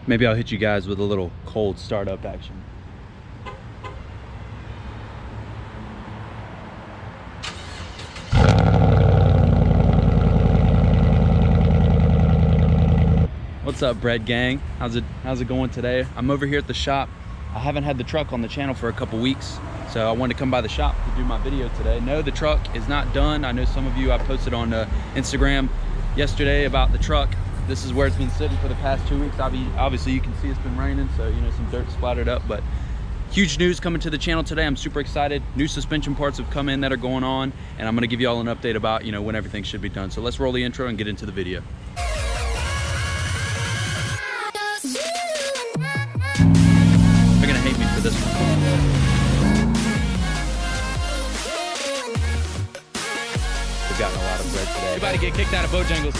maybe I'll hit you guys with a little cold startup action. What's up, Bread Gang? How's it going today? I'm over here at the shop. I haven't had the truck on the channel for a couple weeks, so I wanted to come by the shop to do my video today. No, the truck is not done. I know some of you, I posted on Instagram yesterday about the truck. This is where it's been sitting for the past 2 weeks. Obviously you can see it's been raining, so you know, some dirt splattered up, but huge news coming to the channel today. I'm super excited. New suspension parts have come in that are going on, and I'm gonna give you all an update about, you know, when everything should be done. So let's roll the intro and get into the video. They're gonna hate me for this one. We've gotten a lot of bread today. Everybody get kicked out of Bojangles.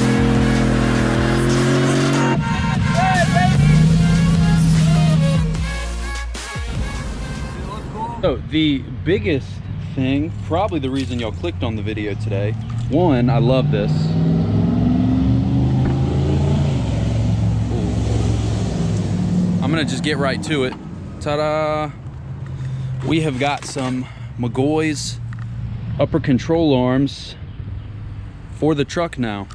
So the biggest thing, probably the reason y'all clicked on the video today, one, I love this. Ooh. I'm gonna just get right to it. Ta-da! We have got some McGaughy's upper control arms for the truck now.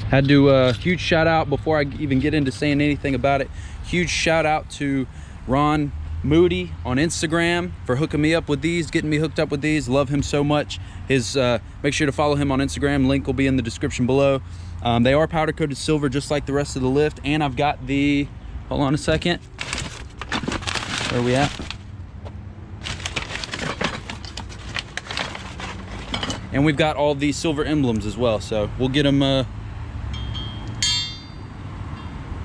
Had to huge shout out before I even get into saying anything about it. Huge shout out to Ron Moody on Instagram for hooking me up with these, getting me hooked up with these. Love him so much. His make sure to follow him on Instagram. Link will be in the description below. They are powder coated silver just like the rest of the lift, and I've got the, hold on a second, where are we at? And we've got all these silver emblems as well, so we'll get them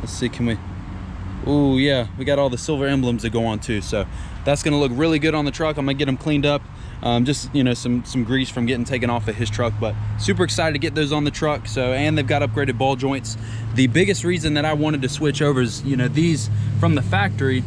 let's see, can we, oh yeah, we got all the silver emblems that go on too, so that's gonna look really good on the truck. I'm gonna get them cleaned up, just, you know, some grease from getting taken off of his truck, but super excited to get those on the truck. So, and they've got upgraded ball joints. The biggest reason that I wanted to switch over is, you know, these from the factory,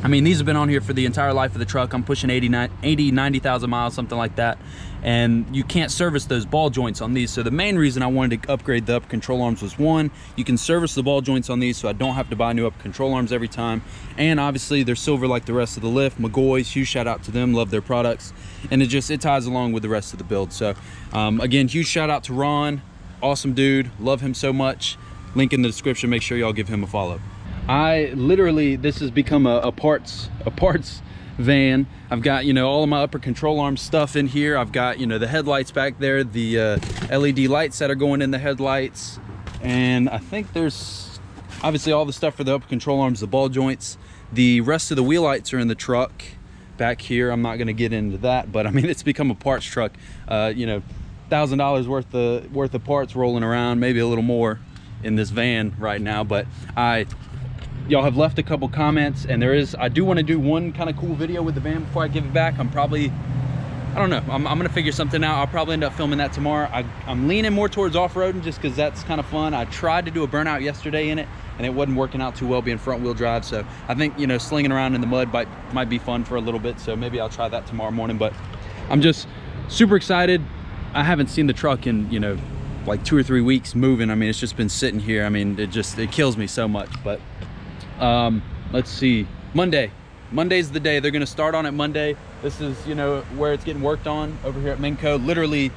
I mean, these have been on here for the entire life of the truck. I'm pushing 90,000 miles, something like that. And you can't service those ball joints on these. So the main reason I wanted to upgrade the upper control arms was, one, you can service the ball joints on these so I don't have to buy new upper control arms every time. And obviously they're silver like the rest of the lift. McGaughy's, huge shout out to them, love their products. And it ties along with the rest of the build. So again, huge shout out to Ron, awesome dude, love him so much. Link in the description, make sure y'all give him a follow. I literally, this has become a parts van. I've got, you know, all of my upper control arm stuff in here. I've got, you know, the headlights back there, the LED lights that are going in the headlights, and I think there's obviously all the stuff for the upper control arms, the ball joints. The rest of the wheel lights are in the truck back here. I'm not going to get into that, but I mean, it's become a parts truck. You know, $1,000 worth of parts rolling around, maybe a little more in this van right now. But y'all have left a couple comments, and I do want to do one kind of cool video with the van before I give it back. I don't know, I'm gonna figure something out. I'll probably end up filming that tomorrow. I'm leaning more towards off-roading just because that's kind of fun. I tried to do a burnout yesterday in it, and it wasn't working out too well being front wheel drive. So I think, you know, slinging around in the mud might be fun for a little bit. So maybe I'll try that tomorrow morning. But I'm just super excited. I haven't seen the truck in, you know, like 2 or 3 weeks moving. I mean, it's just been sitting here. I mean, it kills me so much. But let's see, Monday's the day. They're going to start on it Monday. This is, you know, where it's getting worked on over here at Minco. Literally,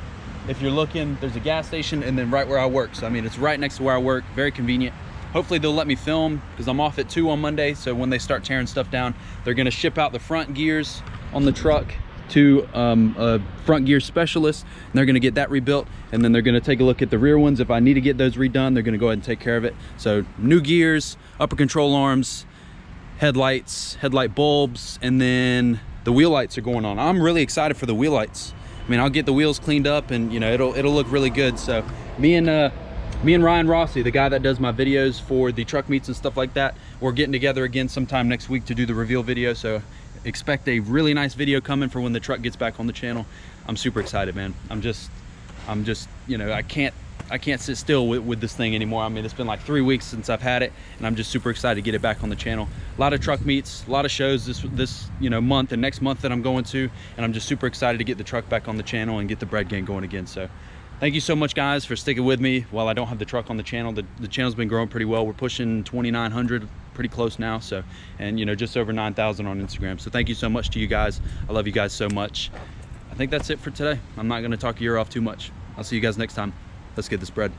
if you're looking, there's a gas station and then right where I work. So I mean, it's right next to where I work, very convenient. Hopefully they'll let me film because I'm off at 2 on Monday. So when they start tearing stuff down, they're going to ship out the front gears on the truck to a front gear specialist, and they're going to get that rebuilt, and then they're going to take a look at the rear ones. If I need to get those redone, they're going to go ahead and take care of it. So new gears, upper control arms, headlights, headlight bulbs, and then the wheel lights are going on. I'm really excited for the wheel lights. I mean, I'll get the wheels cleaned up, and you know, it'll look really good. So me and Ryan Rossi, the guy that does my videos for the truck meets and stuff like that, we're getting together again sometime next week to do the reveal video. So expect a really nice video coming for when the truck gets back on the channel. I'm super excited, man. I'm just, you know, I can't sit still with this thing anymore. I mean, it's been like 3 weeks since I've had it, and I'm just super excited to get it back on the channel. A lot of truck meets, a lot of shows this you know, month and next month that I'm going to, and I'm just super excited to get the truck back on the channel and get the Bread Gang going again. So thank you so much, guys, for sticking with me while I don't have the truck on the channel. The channel's been growing pretty well. We're pushing 2,900 pretty close now. So, and you know, just over 9,000 on Instagram. So thank you so much to you guys. I love you guys so much. I think that's it for today. I'm not going to talk your ear off too much. I'll see you guys next time. Let's get this bread.